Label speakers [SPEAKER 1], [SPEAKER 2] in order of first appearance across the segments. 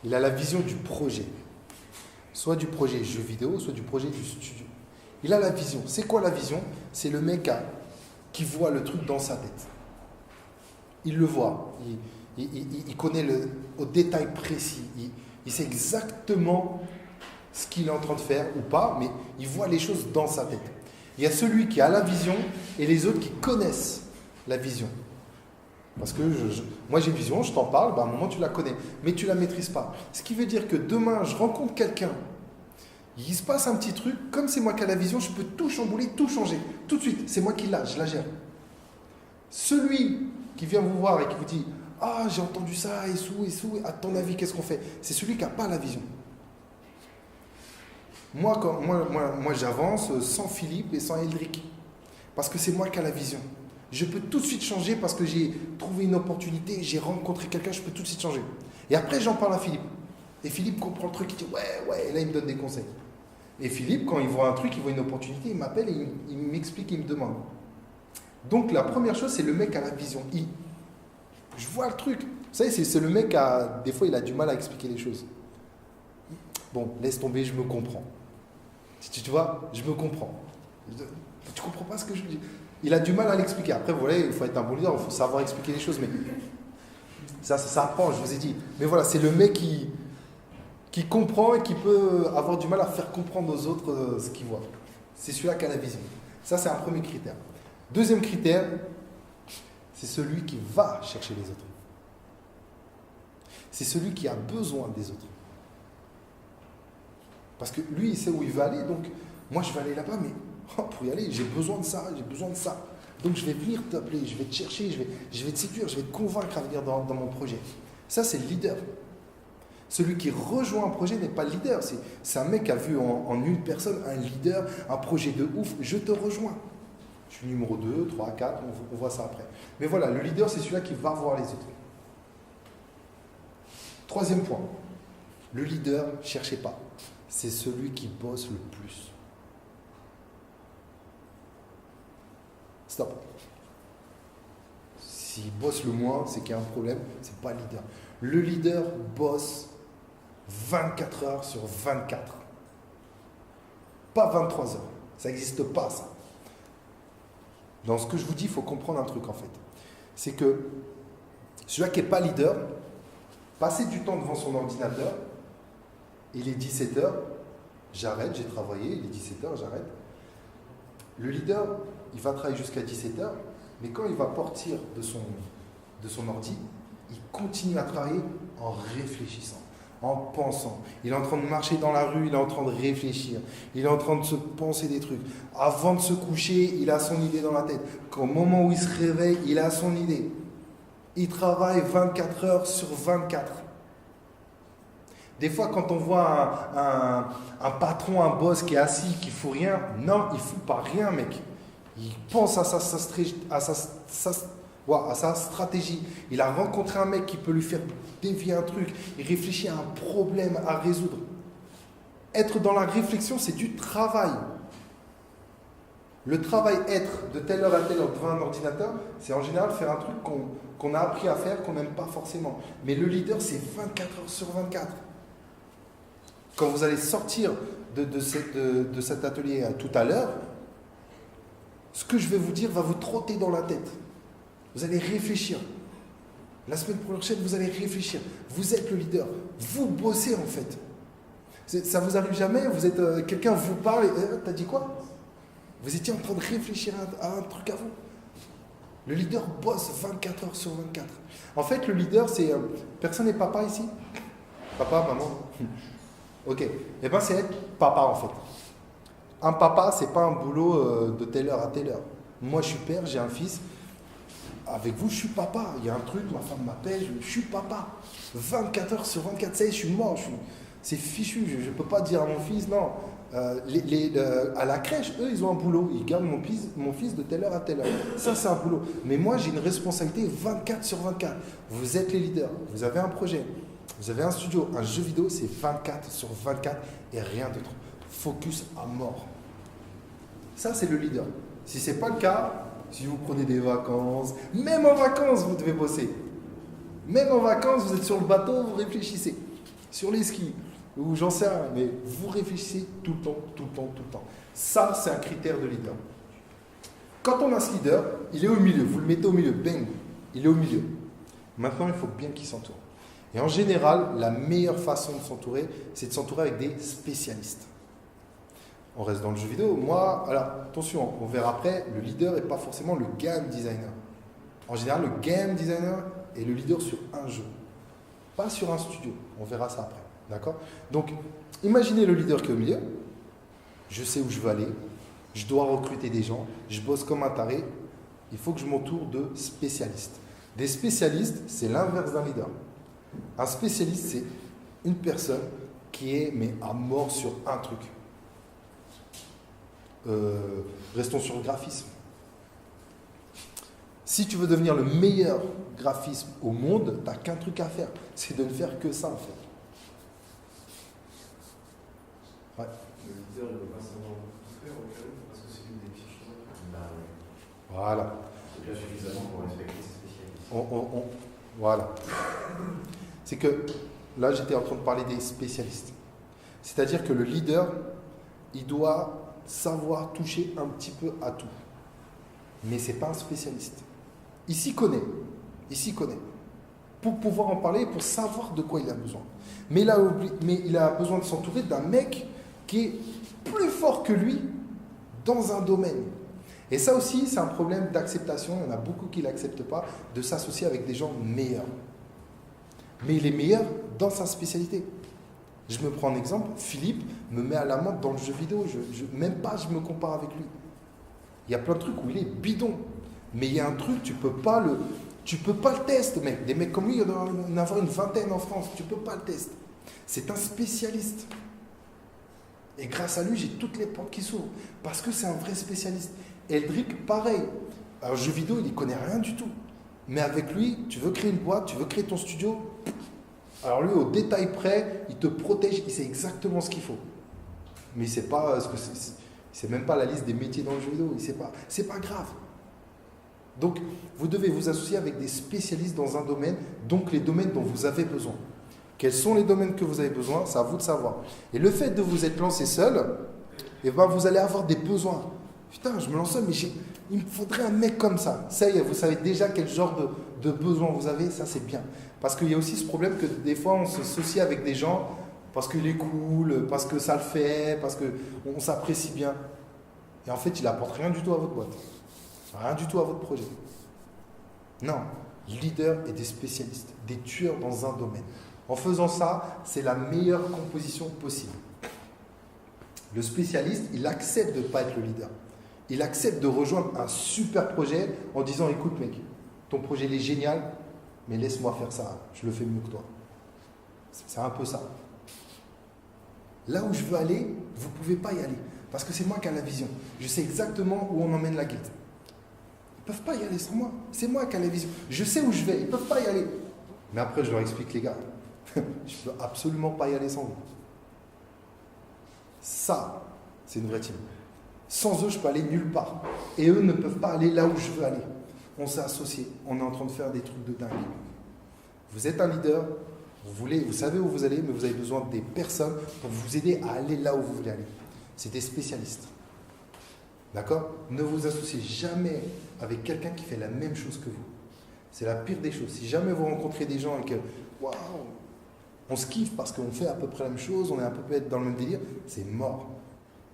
[SPEAKER 1] Il a la vision du projet. Soit du projet jeu vidéo, soit du projet du studio. Il a la vision. C'est quoi la vision? C'est le mec qui voit le truc dans sa tête. Il le voit. Il connaît au détail précis. Il sait exactement ce qu'il est en train de faire ou pas, mais il voit les choses dans sa tête. Il y a celui qui a la vision et les autres qui connaissent la vision. Parce que moi j'ai une vision, je t'en parle, à un moment tu la connais, mais tu ne la maîtrises pas. Ce qui veut dire que demain je rencontre quelqu'un, il se passe un petit truc, comme c'est moi qui ai la vision, je peux tout chambouler, tout changer, tout de suite, c'est moi qui l'ai, je la gère. Celui qui vient vous voir et qui vous dit « Ah, j'ai entendu ça, et à ton avis, qu'est-ce qu'on fait ?» C'est celui qui n'a pas la vision. Moi, j'avance sans Philippe et sans Eldrick, parce que c'est moi qui ai la vision. Je peux tout de suite changer parce que j'ai trouvé une opportunité, j'ai rencontré quelqu'un, je peux tout de suite changer. Et après, j'en parle à Philippe. Et Philippe comprend le truc, il dit ouais, et là, il me donne des conseils. Et Philippe, quand il voit un truc, il voit une opportunité, il m'appelle et il m'explique, il me demande. Donc, la première chose, c'est le mec à la vision. Je vois le truc. Vous savez, c'est le mec des fois, il a du mal à expliquer les choses. Bon, laisse tomber, je me comprends. Tu vois, je me comprends. Tu comprends pas ce que je dis? Il a du mal à l'expliquer. Après, vous voyez, il faut être un bon leader, il faut savoir expliquer les choses. Mais ça apprend, je vous ai dit. Mais voilà, c'est le mec qui comprend et qui peut avoir du mal à faire comprendre aux autres ce qu'il voit. C'est celui-là qui a la vision. Ça, c'est un premier critère. Deuxième critère, c'est celui qui va chercher les autres. C'est celui qui a besoin des autres. Parce que lui, il sait où il veut aller, donc moi, je vais aller là-bas, mais pour y aller, j'ai besoin de ça, j'ai besoin de ça. Donc, je vais venir t'appeler, je vais te chercher, je vais te séduire, je vais te convaincre à venir dans mon projet. Ça, c'est le leader. Celui qui rejoint un projet n'est pas le leader. C'est un mec qui a vu en une personne un leader, un projet de ouf. Je te rejoins. Je suis numéro 2, 3, 4, on voit ça après. Mais voilà, le leader, c'est celui-là qui va voir les autres. Troisième point. Le leader, cherchez pas. C'est celui qui bosse le plus. Stop. S'il bosse le moins, c'est qu'il y a un problème, c'est pas le leader. Le leader bosse 24 heures sur 24. Pas 23 heures. Ça n'existe pas, ça. Dans ce que je vous dis, il faut comprendre un truc, en fait. C'est que celui-là qui n'est pas leader, passer du temps devant son ordinateur, il est 17 heures, j'arrête, j'ai travaillé, il est 17 heures, j'arrête. Le leader, il va travailler jusqu'à 17 heures, mais quand il va partir de son ordi, il continue à travailler en réfléchissant, en pensant. Il est en train de marcher dans la rue, il est en train de réfléchir, il est en train de se penser des trucs. Avant de se coucher, il a son idée dans la tête. Au moment où il se réveille, il a son idée. Il travaille 24 heures sur 24. Des fois, quand on voit un patron, un boss qui est assis, qui ne fout rien, non, il ne fout pas rien, mec. Il pense à sa stratégie. Il a rencontré un mec qui peut lui faire dévier un truc. Il réfléchit à un problème à résoudre. Être dans la réflexion, c'est du travail. Le travail, être de telle heure à telle heure devant un ordinateur, c'est en général faire un truc qu'on a appris à faire, qu'on n'aime pas forcément. Mais le leader, c'est 24 heures sur 24. Quand vous allez sortir de cet atelier tout à l'heure, ce que je vais vous dire va vous trotter dans la tête. Vous allez réfléchir. La semaine prochaine, vous allez réfléchir. Vous êtes le leader. Vous bossez en fait. Ça vous arrive jamais? Vous êtes quelqu'un vous parle et t'as dit quoi? Vous étiez en train de réfléchir à un truc à vous. Le leader bosse 24 heures sur 24. En fait, le leader, c'est... personne n'est papa ici? Papa, maman? Ok. Eh bien, c'est être papa en fait. Un papa, c'est pas un boulot de telle heure à telle heure. Moi, je suis père, j'ai un fils. Avec vous, je suis papa. Il y a un truc, ma femme m'appelle, je suis papa. 24 heures sur 24, ça y est, je suis mort. C'est fichu. Je ne peux pas dire à mon fils, non. À la crèche, eux, ils ont un boulot. Ils gardent mon fils de telle heure à telle heure. Ça, c'est un boulot. Mais moi, j'ai une responsabilité 24 sur 24. Vous êtes les leaders. Vous avez un projet. Vous avez un studio, un jeu vidéo, c'est 24 sur 24 et rien d'autre. Focus à mort. Ça, c'est le leader. Si ce n'est pas le cas, si vous prenez des vacances, même en vacances, vous devez bosser. Même en vacances, vous êtes sur le bateau, vous réfléchissez. sur les skis, ou j'en sais rien, mais vous réfléchissez tout le temps, tout le temps, tout le temps. Ça, c'est un critère de leader. Quand on a ce leader, il est au milieu, vous le mettez au milieu, bang, il est au milieu. Maintenant, il faut bien qu'il s'entoure. Et en général, la meilleure façon de s'entourer, c'est de s'entourer avec des spécialistes. On reste dans le jeu vidéo. Moi, alors attention, on verra après, le leader n'est pas forcément le game designer. En général, le game designer est le leader sur un jeu, pas sur un studio. On verra ça après. D'accord? Donc, imaginez le leader qui est au milieu. Je sais où je veux aller. Je dois recruter des gens. Je bosse comme un taré. Il faut que je m'entoure de spécialistes. Des spécialistes, c'est l'inverse d'un leader. Un spécialiste, c'est une personne qui est mais à mort sur un truc. Restons sur le graphisme. Si tu veux devenir le meilleur graphisme au monde, tu n'as qu'un truc à faire, c'est de ne faire que ça en fait. Ouais.
[SPEAKER 2] Le leader ne peut pas savoir tout faire au cas où, parce que c'est une des petites choses. Bah oui.
[SPEAKER 1] Voilà.
[SPEAKER 2] C'est bien suffisamment pour respecter ces spécialistes.
[SPEAKER 1] Voilà. C'est que là, j'étais en train de parler des spécialistes. C'est-à-dire que le leader, il doit savoir toucher un petit peu à tout. Mais ce n'est pas un spécialiste. Il s'y connaît. Il s'y connaît. Pour pouvoir en parler, pour savoir de quoi il a besoin. Mais il a besoin de s'entourer d'un mec qui est plus fort que lui dans un domaine. Et ça aussi, c'est un problème d'acceptation. Il y en a beaucoup qui ne l'acceptent pas, de s'associer avec des gens meilleurs. Mais il est meilleur dans sa spécialité. Je me prends un exemple, Philippe me met à l'amende dans le jeu vidéo. Même pas, je me compare avec lui. Il y a plein de trucs où il est bidon. Mais il y a un truc, tu peux pas le tester, mec. Des mecs comme lui, il doit y en avoir une vingtaine en France. Tu peux pas le tester. C'est un spécialiste. Et grâce à lui, j'ai toutes les portes qui s'ouvrent. Parce que c'est un vrai spécialiste. Eldrick, pareil. Alors, jeu vidéo, il n'y connaît rien du tout. Mais avec lui, tu veux créer une boîte, tu veux créer ton studio. Alors lui, au détail près, il te protège, il sait exactement ce qu'il faut. Mais il ne sait pas ce que c'est. C'est même pas la liste des métiers dans le jeu vidéo, il ne sait pas. C'est pas grave. Donc, vous devez vous associer avec des spécialistes dans un domaine, donc les domaines dont vous avez besoin. Quels sont les domaines que vous avez besoin? C'est à vous de savoir. Et le fait de vous être lancé seul, eh ben, vous allez avoir des besoins. Putain, je me lance seul, mais il me faudrait un mec comme ça. Ça y est, vous savez déjà quel genre de besoin vous avez, ça c'est bien. Parce qu'il y a aussi ce problème que des fois on s'associe avec des gens parce qu'il est cool, parce que ça le fait, parce qu'on s'apprécie bien. Et en fait, il n'apporte rien du tout à votre boîte. Rien du tout à votre projet. Non, leader et des spécialistes, des tueurs dans un domaine. En faisant ça, c'est la meilleure composition possible. Le spécialiste, il accepte de ne pas être le leader. Il accepte de rejoindre un super projet en disant, écoute mec, ton projet il est génial, mais laisse-moi faire ça, je le fais mieux que toi. C'est un peu ça. Là où je veux aller, vous ne pouvez pas y aller. Parce que c'est moi qui ai la vision. Je sais exactement où on emmène la guilde. Ils ne peuvent pas y aller sans moi. C'est moi qui ai la vision. Je sais où je vais, ils ne peuvent pas y aller. Mais après, je leur explique, les gars, je ne peux absolument pas y aller sans vous. Ça, c'est une vraie team. Sans eux, je peux aller nulle part. Et eux ne peuvent pas aller là où je veux aller. On s'est associés. On est en train de faire des trucs de dingue. Vous êtes un leader. Vous savez où vous allez, mais vous avez besoin des personnes pour vous aider à aller là où vous voulez aller. C'est des spécialistes. D'accord? Ne vous associez jamais avec quelqu'un qui fait la même chose que vous. C'est la pire des choses. Si jamais vous rencontrez des gens et que, waouh, on se kiffe parce qu'on fait à peu près la même chose, on est à peu près dans le même délire, c'est mort.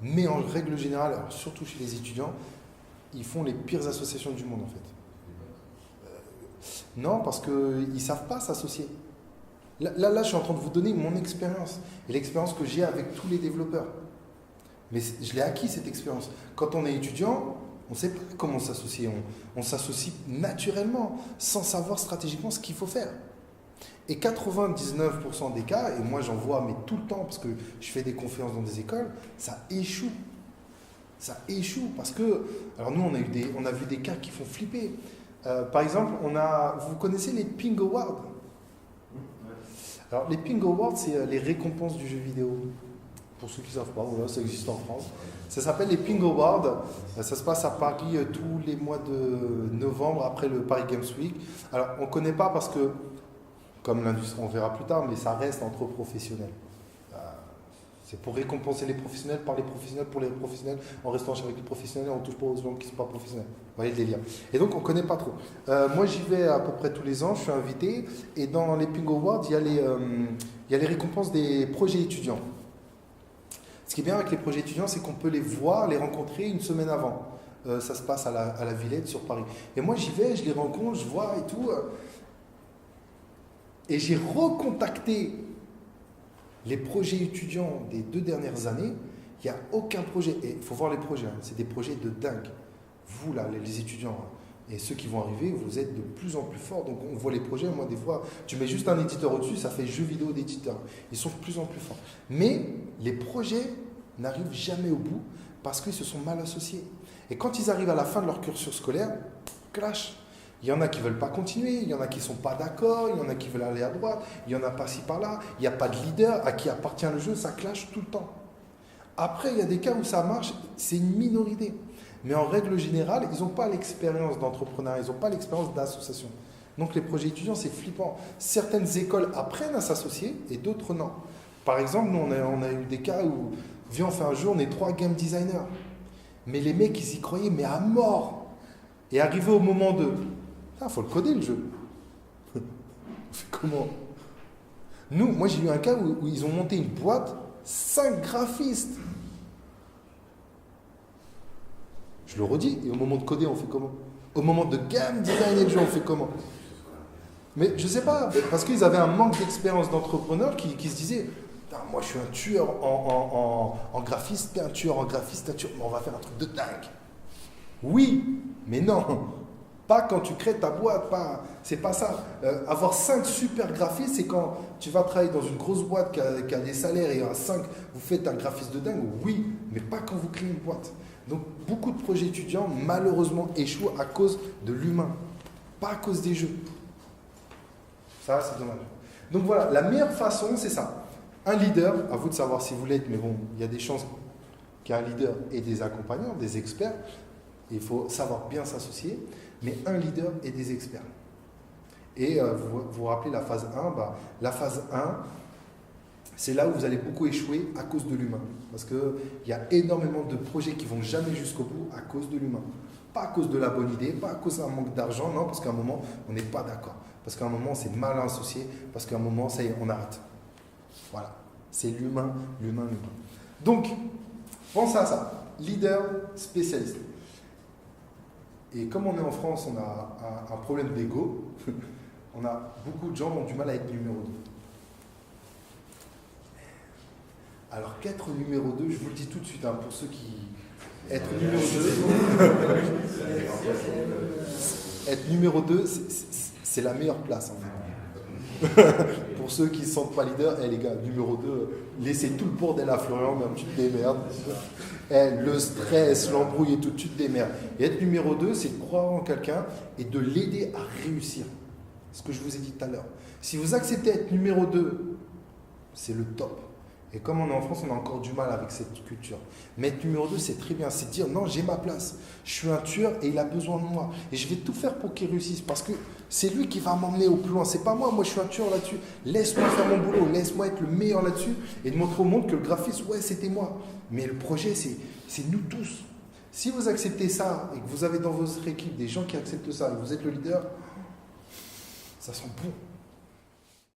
[SPEAKER 1] Mais en règle générale, alors surtout chez les étudiants, ils font les pires associations du monde en fait. Non, parce qu'ils ne savent pas s'associer. Là, je suis en train de vous donner mon expérience et l'expérience que j'ai avec tous les développeurs. Mais je l'ai acquis cette expérience. Quand on est étudiant, on ne sait pas comment s'associer. On s'associe naturellement, sans savoir stratégiquement ce qu'il faut faire. Et 99% des cas, et moi j'en vois mais tout le temps parce que je fais des conférences dans des écoles, ça échoue. Ça échoue parce que, alors nous on a vu des cas qui font flipper. Par exemple, vous connaissez les Ping Awards? Alors les Ping Awards, c'est les récompenses du jeu vidéo. Pour ceux qui ne savent pas, voilà, ça existe en France. Ça s'appelle les Ping Awards. Ça se passe à Paris tous les mois de novembre après le Paris Games Week. Alors on ne connaît pas parce que comme l'industrie, on verra plus tard, mais ça reste entre professionnels. C'est pour récompenser les professionnels, par les professionnels, pour les professionnels. En restant avec les professionnels, on ne touche pas aux gens qui ne sont pas professionnels. Vous voyez le délire. Et donc, on ne connaît pas trop. Moi, j'y vais à peu près tous les ans, je suis invité. Et dans les Ping Awards, il y a les récompenses des projets étudiants. Ce qui est bien avec les projets étudiants, c'est qu'on peut les voir, les rencontrer une semaine avant. Ça se passe à la Villette, sur Paris. Et moi, j'y vais, je les rencontre, je vois et tout. Et j'ai recontacté les projets étudiants des 2 dernières années. Il n'y a aucun projet. Et il faut voir les projets, c'est des projets de dingue. Vous, là, les étudiants, et ceux qui vont arriver, vous êtes de plus en plus forts. Donc, on voit les projets. Moi, des fois, tu mets juste un éditeur au-dessus, ça fait jeu vidéo d'éditeur. Ils sont de plus en plus forts. Mais les projets n'arrivent jamais au bout parce qu'ils se sont mal associés. Et quand ils arrivent à la fin de leur cursus scolaire, clash. Il y en a qui ne veulent pas continuer, il y en a qui ne sont pas d'accord, il y en a qui veulent aller à droite, il y en a par-ci par-là, il n'y a pas de leader à qui appartient le jeu, ça clash tout le temps. Après, il y a des cas où ça marche, c'est une minorité. Mais en règle générale, ils n'ont pas l'expérience d'entrepreneuriat, ils n'ont pas l'expérience d'association. Donc les projets étudiants, c'est flippant. Certaines écoles apprennent à s'associer et d'autres non. Par exemple, nous, on a eu des cas où, viens, on fait un jeu, on est 3 game designers. Mais les mecs, ils y croyaient, mais à mort. Et arrivé au moment de... Il faut le coder, le jeu. On fait comment? Nous, moi, j'ai eu un cas où ils ont monté une boîte, 5 graphistes. Je le redis, et au moment de coder, on fait comment? Au moment de game designer le jeu, on fait comment? Mais je sais pas, parce qu'ils avaient un manque d'expérience d'entrepreneur qui se disaient, moi je suis un tueur en graphiste, t'es un tueur en graphiste, on va faire un truc de dingue. Oui, mais non. Pas quand tu crées ta boîte, c'est pas ça. Avoir 5 super graphistes, c'est quand tu vas travailler dans une grosse boîte qui a des salaires et à 5, vous faites un graphiste de dingue, oui, mais pas quand vous créez une boîte. Donc beaucoup de projets étudiants, malheureusement, échouent à cause de l'humain, pas à cause des jeux. Ça, c'est dommage. Donc voilà, la meilleure façon, c'est ça. Un leader, à vous de savoir si vous l'êtes, mais bon, il y a des chances qu'il y ait un leader et des accompagnants, des experts. Il faut savoir bien s'associer, mais un leader et des experts. Et vous vous rappelez la phase 1, la phase 1, c'est là où vous allez beaucoup échouer à cause de l'humain. Parce qu'il y a énormément de projets qui ne vont jamais jusqu'au bout à cause de l'humain. Pas à cause de la bonne idée, pas à cause d'un manque d'argent, non, parce qu'à un moment, on n'est pas d'accord. Parce qu'à un moment, c'est mal associé, parce qu'à un moment, ça y est, on arrête. Voilà. C'est l'humain. Donc, pense à ça. Leader, spécialiste. Et comme on est en France, on a un problème d'ego. On a beaucoup de gens qui ont du mal à être numéro 2. Alors qu'être numéro 2, je vous le dis tout de suite, pour ceux qui... Être numéro 2, être numéro 2, c'est la meilleure place en fait. Pour ceux qui ne se sentent pas leader, les gars, numéro 2, laissez tout le bordel à Florian, même tu te démerdes. Le stress, l'embrouille et tout, tu te démerdes. Et être numéro 2, c'est de croire en quelqu'un et de l'aider à réussir. Ce que je vous ai dit tout à l'heure. Si vous acceptez d'être numéro 2, c'est le top. Et comme on est en France, on a encore du mal avec cette culture. Mais être numéro 2, c'est très bien. C'est dire, non, j'ai ma place. Je suis un tueur et il a besoin de moi. Et je vais tout faire pour qu'il réussisse. Parce que c'est lui qui va m'emmener au plus loin. C'est pas moi. Moi, je suis un tueur là-dessus. Laisse-moi faire mon boulot. Laisse-moi être le meilleur là-dessus. Et de montrer au monde que le graphiste, ouais, c'était moi. Mais le projet, c'est nous tous. Si vous acceptez ça et que vous avez dans votre équipe des gens qui acceptent ça et que vous êtes le leader, ça sent bon.